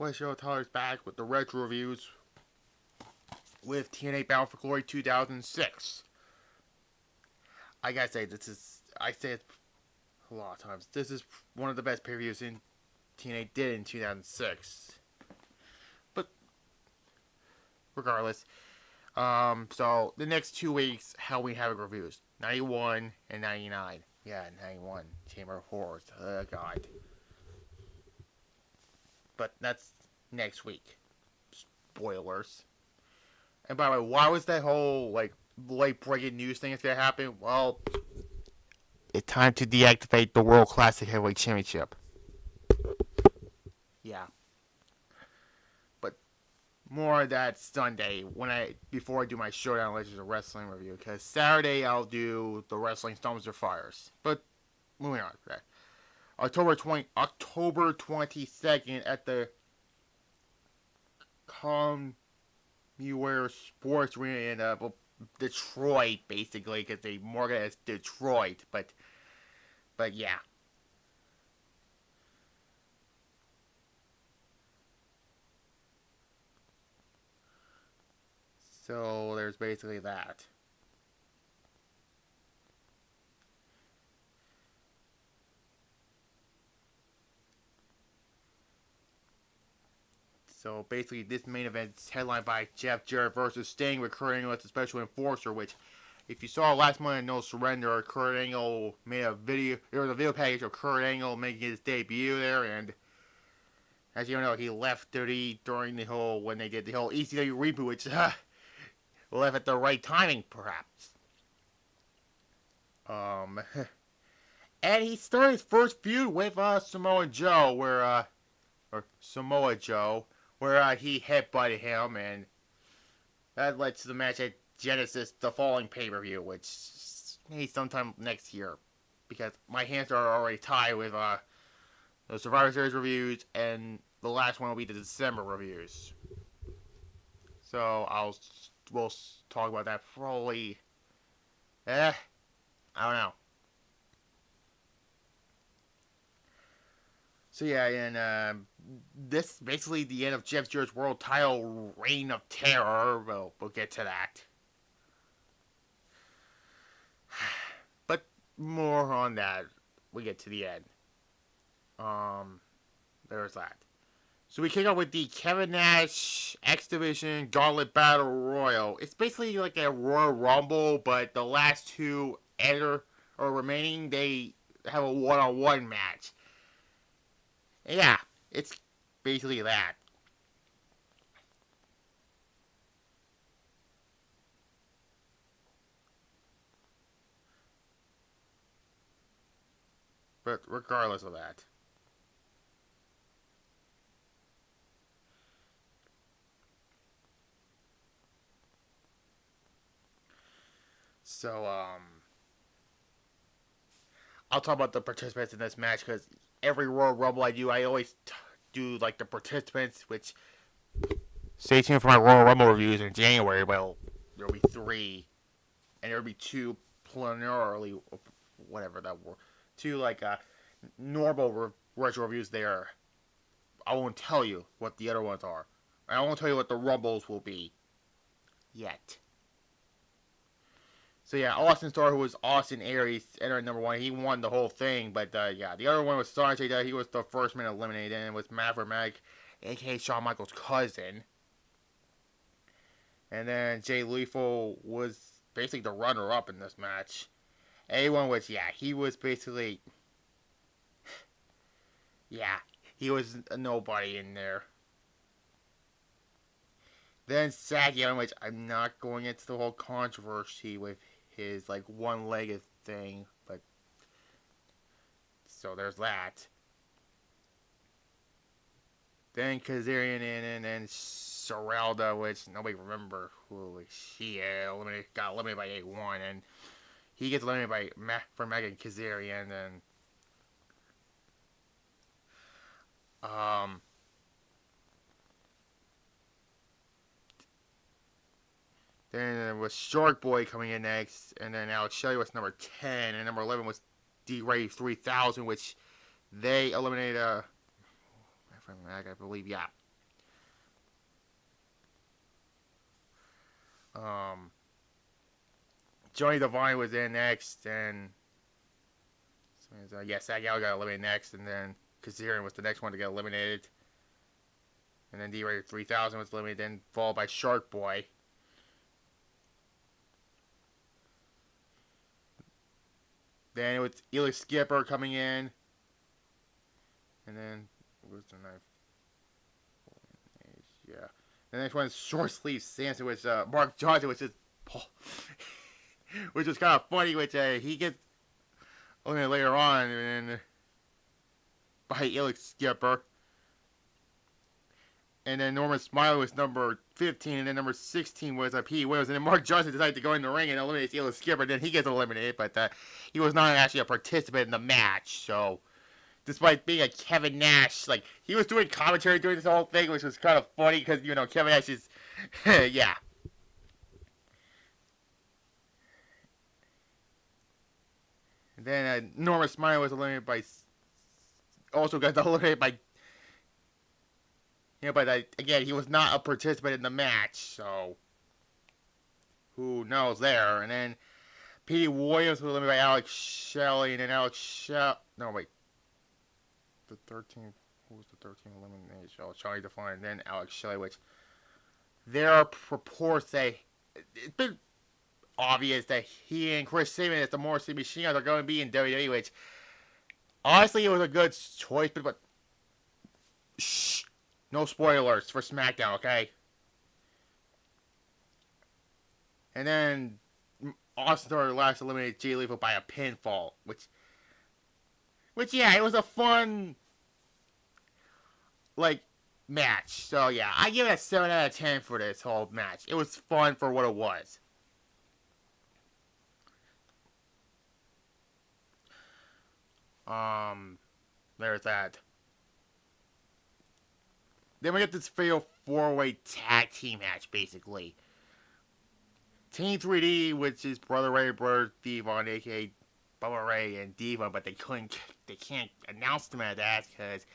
West Show Tyler's back with the retro reviews with TNA Bound for Glory 2006. I gotta say, I say it a lot of times, this is one of the best pay-per-views in TNA did in 2006. But, regardless, so the next 2 weeks, Halloween Havoc reviews, 91 and 99. Yeah, 91, Chamber of Horrors, oh god. But that's next week. Spoilers. And by the way, why was that whole, late breaking news thing that's gonna happen? Well, it's time to deactivate the World Classic Heavyweight Championship. Yeah. But more of that Sunday before I do my Showdown Legends of Wrestling review. Because Saturday I'll do the Wrestling Storms or Fires. But moving on. Okay. October 22nd at the Commuware Sports Arena in Detroit, basically, because they market it as Detroit, but yeah. So there's basically that. So basically, this main event is headlined by Jeff Jarrett versus Sting with Kurt Angle as the special enforcer. Which, if you saw last month in No Surrender, Kurt Angle made a video. There was a video package of Kurt Angle making his debut there, and as you know, he left during the whole when they did the whole ECW reboot, which left at the right timing, perhaps. And he started his first feud with Samoa Joe, where he headbutted him, and that led to the match at Genesis, the following pay-per-view, which maybe sometime next year, because my hands are already tied with the Survivor Series reviews, and the last one will be the December reviews. So we'll talk about that probably. I don't know. So yeah, and this basically the end of Jeff Jarrett's world title reign of terror. We'll get to that. But more on that. We get to the end. There's that. So we kick off with the Kevin Nash X Division Gauntlet Battle Royal. It's basically like a Royal Rumble, but the last two remaining, they have a one-on-one match. Yeah, it's basically that. But regardless of that. So, I'll talk about the participants in this match because every Royal Rumble I do, I always do like the participants, which stay tuned for my Royal Rumble reviews in January. Well, there'll be 3, and there'll be 2 plenarily, whatever that were, 2 normal retro reviews there. I won't tell you what the other ones are. I won't tell you what the Rumbles will be yet. So yeah, Austin Starr, who was Austin Aries, entering number 1, he won the whole thing. But yeah, the other one was Sanjay. He was the first man eliminated, and it was Maverick Mag, aka Shawn Michaels' cousin. And then Jay Lethal was basically the runner-up in this match. A1 was, yeah, he was basically, yeah, he was a nobody in there. Then Saki, which I'm not going into the whole controversy with his one-legged thing, but so there's that. Then Kazarian and Saralda, which nobody remember who she got eliminated by A1, and he gets eliminated for Megan Kazarian, and then there was Shark Boy coming in next, and then Alex Shelley was number 10, and number 11 was D-Ray 3000, which they eliminated, I believe, yeah. Um, Johnny Devine was in next, and Sagal got eliminated next, and then Kazarian was the next one to get eliminated. And then D-Ray 3000 was eliminated, then followed by Shark Boy. Then it was Eli Skipper coming in. And then, what was the knife? Yeah. The next one is Short Sleeve Samson, which Mark Johnson, which is which is kind of funny, which he gets eliminated later on, and by Eli Skipper. And then Norman Smiley was number 15, and then number 16 was Pete Williams. And then Mark Johnson decided to go in the ring and eliminate Eli Skipper. Then he gets eliminated, but he was not actually a participant in the match. So, despite being a Kevin Nash, like, he was doing commentary during this whole thing, which was kind of funny because, Kevin Nash is, yeah. And then Norman Smiley was eliminated by, also got eliminated by, but again, he was not a participant in the match, so who knows there. And then Pete Williams was eliminated by Alex Shelley, and then no, wait. The 13th, who was the 13th elimination? Charlie Define, and then Alex Shelley, which there are reports that it's been obvious that he and Chris Sabin as the Mortal Machine Guns are going to be in WWE, which honestly it was a good choice, but shh. No spoilers for SmackDown, okay? And then Austin Theory last eliminated Jay Lethal by a pinfall, which yeah, it was a fun match. So yeah, I give it a 7 out of 10 for this whole match. It was fun for what it was. There's that. Then we get this fatal 4-way tag team match, basically. Team 3D, which is Brother Ray, Brother Devon, aka Bubba Ray and Devon, but they can't announce them as that because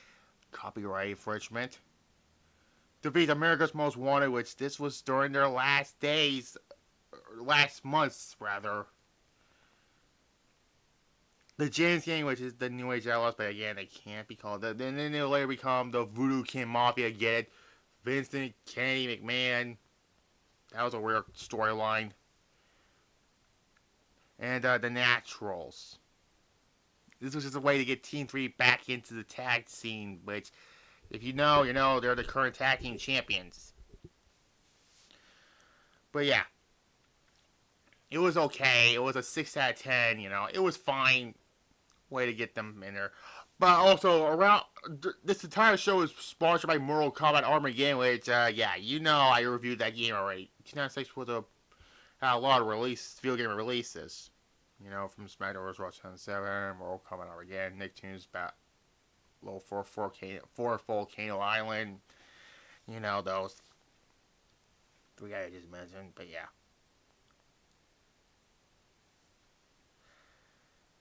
copyright infringement. Defeat America's Most Wanted, which this was during their last months rather. The James Gang, which is the New Age Outlaws, but again, they can't be called that. Then they'll later become the Voodoo King Mafia. Get it? Vincent Kennedy McMahon. That was a weird storyline. And the Naturals. This was just a way to get Team 3 back into the tag scene, which, if you know, they're the current tag team champions. But yeah. It was okay. It was a 6 out of 10, It was fine. Way to get them in there. But also, around this entire show is sponsored by Mortal Kombat Armageddon, which, I reviewed that game already. 2006 had a lot of video game releases. From SmackDown vs. Raw 2007, Mortal Kombat Armageddon, Nicktoons Battle for Volcano Island. Those 3 I just mentioned, but yeah.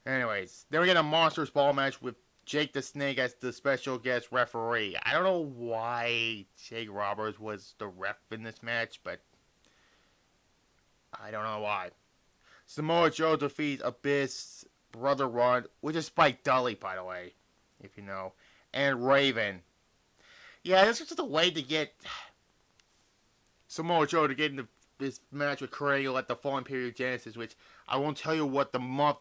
Anyways, then we get a Monsters Ball match with Jake the Snake as the special guest referee. I don't know why Jake Roberts was the ref in this match, but I don't know why. Samoa Joe defeats Abyss, Brother Ron, which is Spike Dudley, by the way, if you know, and Raven. Yeah, this is just a way to get Samoa Joe to get into this match with Kurt Angle at the Fallen Period Genesis, which I won't tell you what the month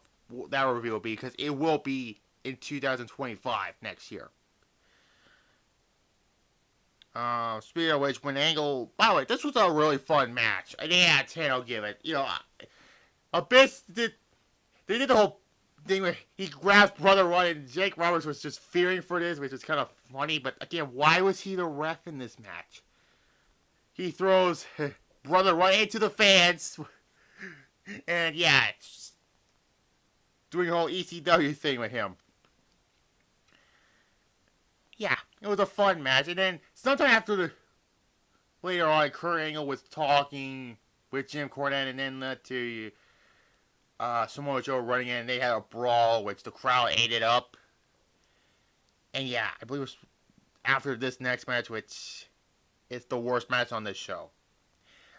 that review will be, because it will be in 2025 next year. Speaking of which, when Angle, by the way, this was a really fun match. An 8 out of 10, I'll give it. Abyss they did the whole thing where he grabs Brother Ron, and Jake Roberts was just fearing for this, which is kind of funny. But again, why was he the ref in this match? He throws Brother Ron into the fans, and yeah, doing a whole ECW thing with him. Yeah, it was a fun match. And then sometime later on, Kurt Angle was talking with Jim Cornette, and then led to Samoa Joe running in, and they had a brawl, which the crowd ate it up. And yeah, I believe it was after this next match, which is the worst match on this show.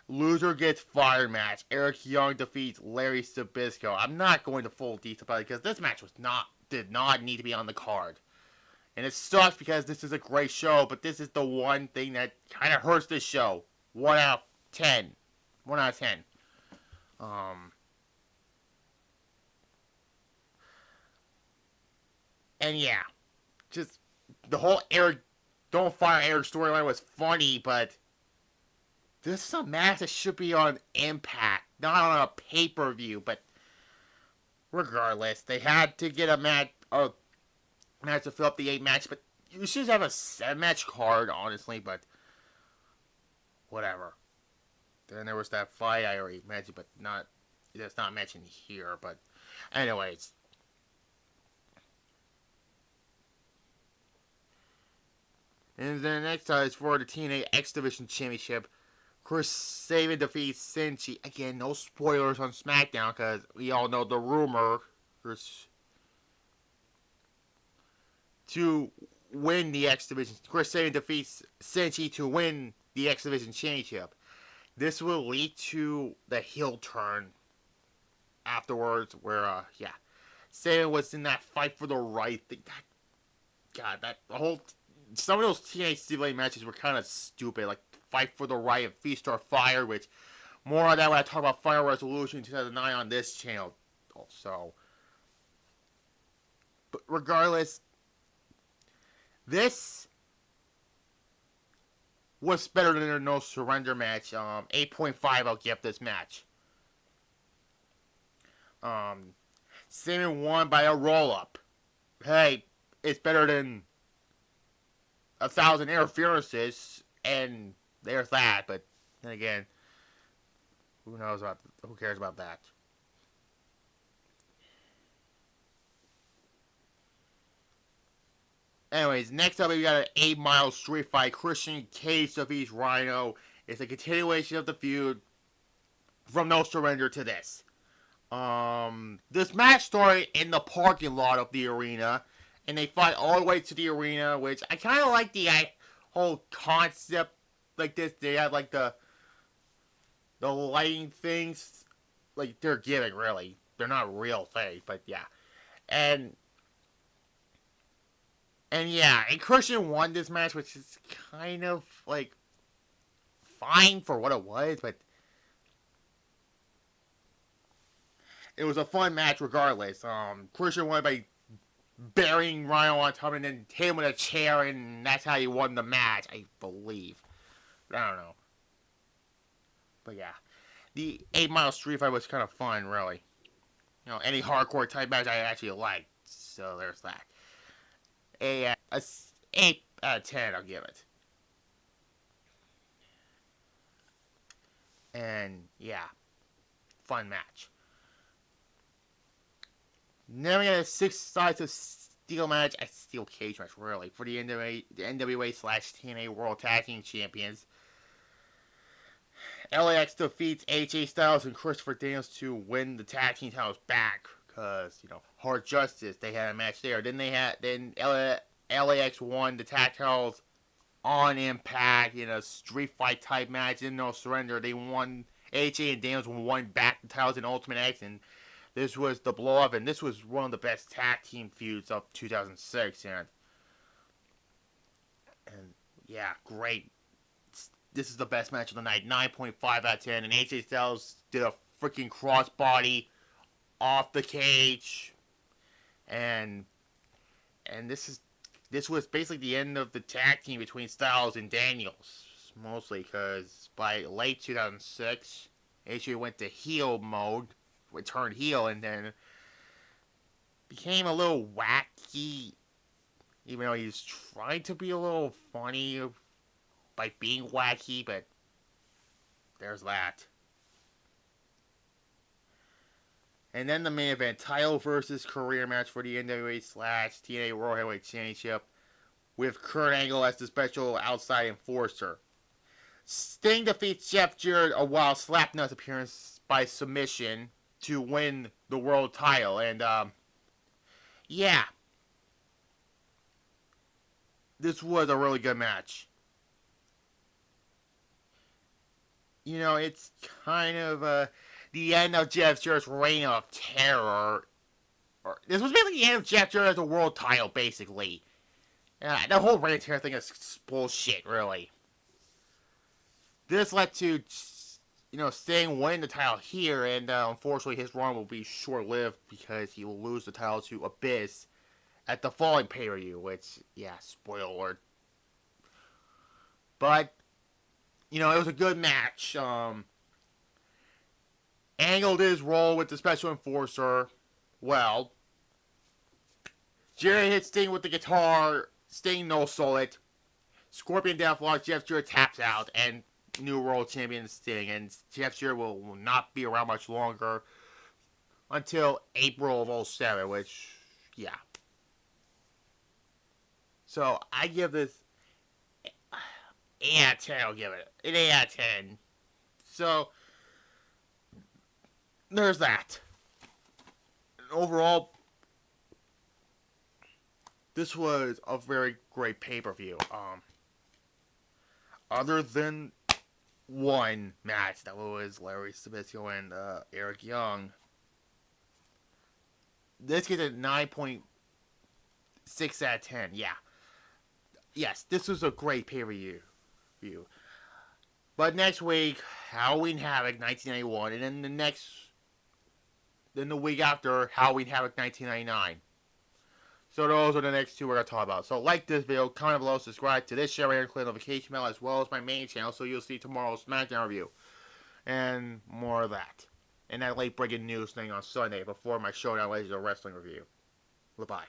Loser gets fired match. Eric Young defeats Larry Sabisco. I'm not going to full detail about it because this match did not need to be on the card. And it sucks because this is a great show, but this is the one thing that kind of hurts this show. 1 out of 10. 1 out of 10. Um, and yeah, just the whole Eric Don't Fire Eric storyline was funny, but this is a match that should be on Impact, not on a pay-per-view. But regardless, they had to get a match to fill up the 8 match, but you should have a 7-match card, honestly, but whatever. Then there was that fight I already mentioned, but that's not mentioned here, but anyways. And then next time is for the TNA X Division Championship. Chris Sabin defeats Senshi. Again, no spoilers on SmackDown, because we all know the rumor to win the X Division. Chris Sabin defeats Senshi to win the X Division Championship. This will lead to the heel turn afterwards, where Sabin was in that fight for the right thing. Some of those TNA stipulated matches were kind of stupid, like Fight for the Right and Feast or Fire, which more on that when I talk about Final Resolution 2009 on this channel. Also, but regardless, this was better than their No Surrender match. 8.5 I'll give this match. Sabin won by a roll-up. Hey, it's better than 1,000 interferences, and there's that. But then again, who cares about that? Anyways, next up we got an 8-mile street fight. Christian Cage defeats Rhino. It's a continuation of the feud from No Surrender to this. This match started in the parking lot of the arena, and they fight all the way to the arena, which I kind of like the whole concept like this. They had like the lighting things, like they're giving really. They're not real things, but yeah. And Christian won this match, which is kind of like fine for what it was, but it was a fun match regardless. Christian won by burying Rhino on top and then hit him with a chair, and that's how he won the match, I believe. I don't know. But yeah. The 8-mile street fight was kind of fun, really. You know, any hardcore type match I actually liked. So there's that. A 8 out of 10, I'll give it. And yeah, fun match. Then we got a 6 sides of steel match, a steel cage match, really, for the NWA/TNA World Tag Team Champions. LAX defeats AJ Styles and Christopher Daniels to win the tag team titles back, because Hard Justice, they had a match there. Then LAX won the tag titles on Impact in a street fight type match. In No Surrender, they won. AJ and Daniels won back the titles in Ultimate X, and this was the blow up, and this was one of the best tag team feuds of 2006, and yeah, great. This is the best match of the night, 9.5 out of 10, and AJ Styles did a freaking crossbody off the cage, and this was basically the end of the tag team between Styles and Daniels, mostly because by late 2006, AJ went to heel mode, turned heel, and then became a little wacky, even though he's trying to be a little funny by being wacky, but there's that. And then the main event, title versus career match for the NWA/TNA World Heavyweight Championship, with Kurt Angle as the special outside enforcer. Sting defeats Jeff Jarrett a wild slapnuts appearance by submission to win the world title. And yeah, this was a really good match. it's kind of the end of Jeff Jarrett's reign of terror. This was basically the end of Jeff Jarrett as a world title, basically. The whole reign of terror thing is bullshit, really. This led to, Sting winning the title here, and unfortunately his run will be short-lived because he will lose the title to Abyss at the following pay-per-view, which, spoiler alert. But, it was a good match. Angle did his role with the Special Enforcer well. Jarrett hit Sting with the guitar. Sting no-sold it. Scorpion Deathlock. Jeff Jarrett taps out. And new world champion Sting. And Jeff Jarrett will not be around much longer until April of 07, which, yeah. So, I give this 8 out of 10. I'll give it an 8 out of 10. So, there's that. Overall, this was a very great pay-per-view. Other than one match that was Larry Sabisco and Eric Young, this gets a 9.6 out of 10. Yeah. Yes, this was a great pay-per-view. But next week, Halloween Havoc 1991, and then the week after, Halloween Havoc 1999. So those are the next two we're going to talk about. So like this video, comment below, subscribe to this channel, and click the notification bell as well as my main channel so you'll see tomorrow's SmackDown review. And more of that. And that late breaking news thing on Sunday before my Showdown Legends of Wrestling review. Goodbye.